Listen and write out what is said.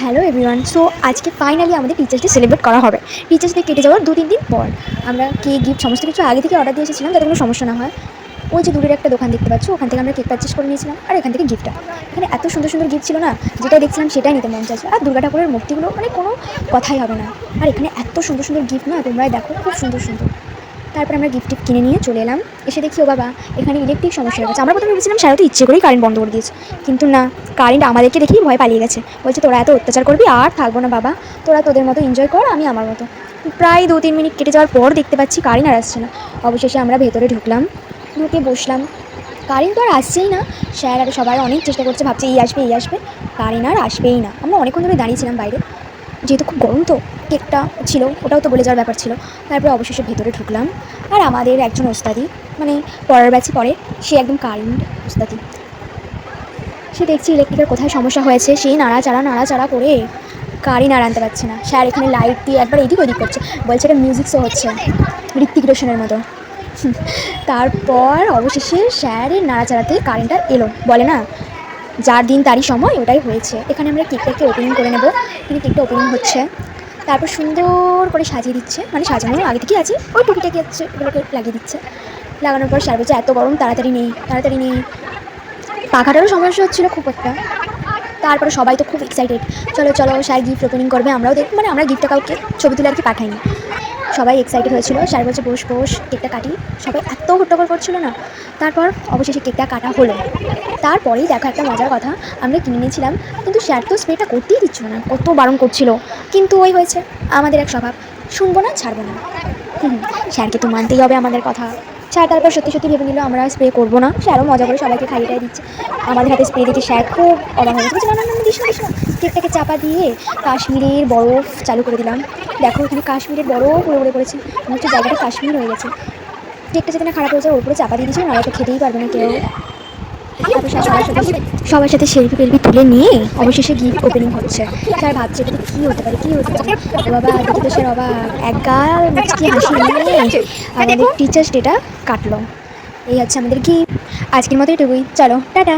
Hello everyone. So আজকে finally আমাদের teachers day celebrate করা হবে। টিচার্স ডে কেটে যাওয়ার 2-3 দিন পর আমরা কেক গিফট সমস্ত কিছু আগে থেকে অর্ডার দিয়ে এসেছিলাম যাতে কোনো সমস্যা না হয়। ওই যে দূরের একটা দোকান দেখতে পাচ্ছ, ওখান থেকে আমরা কেক পারচেস করে নিয়েছিলাম আর এখান থেকে গিফটটা। এখানে এত সুন্দর সুন্দর গিফট ছিল না, যেটা দেখছিলাম সেটাই নিতে মন চাইছিল। আর দুর্গা ঠাকুরের মূর্তিগুলো মানে কোনো কথাই হবে না। আর এখানে এত সুন্দর সুন্দর গিফট না, তোমরাই দেখো, খুব সুন্দর সুন্দর। তারপর আমরা গিফট কিনে নিয়ে চলে এলাম। এসে দেখি ও বাবা, এখানে ইলেকট্রিক সমস্যা হয়ে গেছে। আমরা প্রথমে ভেবেছিলাম সারাতে ইচ্ছে করেই কারেন্ট বন্ধ করে দিয়েছে, কিন্তু না, কারেন্ট আমাদেরকে দেখেই ভয় পালিয়ে গেছে। বলছে তোরা এত অত্যাচার করবি আর থাকবো না বাবা, তোরা তোদের মতো এনজয় কর, আমি আমার মতো। প্রায় 2-3 মিনিট কেটে যাওয়ার পর দেখতে পাচ্ছি কারেন্ট আর আসছে না। অবশেষে আমরা ভেতরে ঢুকলাম, ঢুকে বসলাম। কারেন্ট তো আর আসছেই না। স্যার আর সবাই অনেক চেষ্টা করছে, ভাবছে এই আসবে এই আসবে, কারেন্ট আর আসবেই না। আমরা অনেকক্ষণ ধরে দাঁড়িয়েছিলাম বাইরে, যেহেতু খুব গরম তো, কেকটা ছিল ওটাও তো বলে যাওয়ার ব্যাপার ছিল। তারপরে অবশেষে ভেতরে ঢুকলাম। আর আমাদের একজন ওস্তাদি, মানে পরের ব্যাচে পড়ে, সে একদম কারেন্ট ওস্তাদি। সে দেখছি ইলেকট্রিকের কোথায় সমস্যা হয়েছে, সেই নাড়াচাড়া করে কারেন্ট আর আনতে পারছে না। স্যার এখানে লাইট দিয়ে একবার এদিক ওদিক করছে, বলছে এটা মিউজিক শো হচ্ছে ঋত্বিক রোশনের মতো। তারপর অবশেষে স্যারের নাড়াচাড়াতে কারেন্টটা এলো। বলে না, যার দিন তারই সময়, ওটাই হয়েছে। এখানে আমরা কেকটাকে ওপেনিং করে নেব। এখানে কেকটা ওপেনিং হচ্ছে, তারপর সুন্দর করে সাজিয়ে দিচ্ছে, মানে সাজানো আগে থেকেই আছে, ওই টুকিটাকি আছে ওগুলোকে লাগিয়ে দিচ্ছে। লাগানোর পর স্যার বলছে এত গরম, তাড়াতাড়ি নেই তাড়াতাড়ি নেই। পাখাটারও সমস্যা হচ্ছিলো খুব একটা। তারপরে সবাই তো খুব এক্সাইটেড, চলো চলো স্যার গিফট ওপেনিং করবে, আমরাও দেখ, মানে আমরা গিফটটা কাউকে ছবি তুলে আর কি পাঠাইনি। সবাই এক্সাইটেড হয়েছিল। স্যার বলছে বস বস, কেকটা কাটি। সবাই এত হট্টগোল করছিল না। তারপর অবশেষে কেকটা কাটা হলো। তারপরেই দেখো একটা মজার কথা, আমরা কিনে নিয়েছিলাম, কিন্তু স্যার তো স্প্রেটা করতেই দিচ্ছিল না, কত বারণ করছিল। কিন্তু ওই হয়েছে, আমাদের এক স্বভাব, শুনবো না ছাড়বো না। স্যারকে তো মানতেই হবে আমাদের কথা। স্যার তারপর সত্যি সত্যি ভেবে নিল আমরা স্প্রে করবো না। স্যারও মজা করে সবাইকে খাইয়ে দিচ্ছে। আমাদের হাতে স্প্রে দেখে স্যার খুব অবাক হয়ে গেছে, না না না দিস না দিস না। কেকটাকে চাপা দিয়ে কাশ্মীরের বরফ চালু করে দিলাম। দেখো এখানে কাশ্মীরের বরফ উড়ে উড়ে পড়েছে, মনে হচ্ছে জায়গাটা কাশ্মীর হয়ে গেছে। কেকটা যাতে না খারাপ হয়ে যায় ওর উপরে চাপা দিয়ে দিয়েছে, নাহলে তো খেতেই পারবে না কেউ। তারপর সবার সাথে সেলফি টেলফি তুলে নিয়ে অবশেষে গিফট ওপেনিং হচ্ছে। স্যার ভাবছে এটা কী হতে পারে, কী হতে পারে। ও বাবা, দেখি তো স্যার অবাক, এক গাল মুচকি হাসি নিয়ে আমাদের টিচার্স ডেটা কাটলো। এই হচ্ছে আমাদের গিফট। আজকের মতো এটুকুই, চলো টাটা।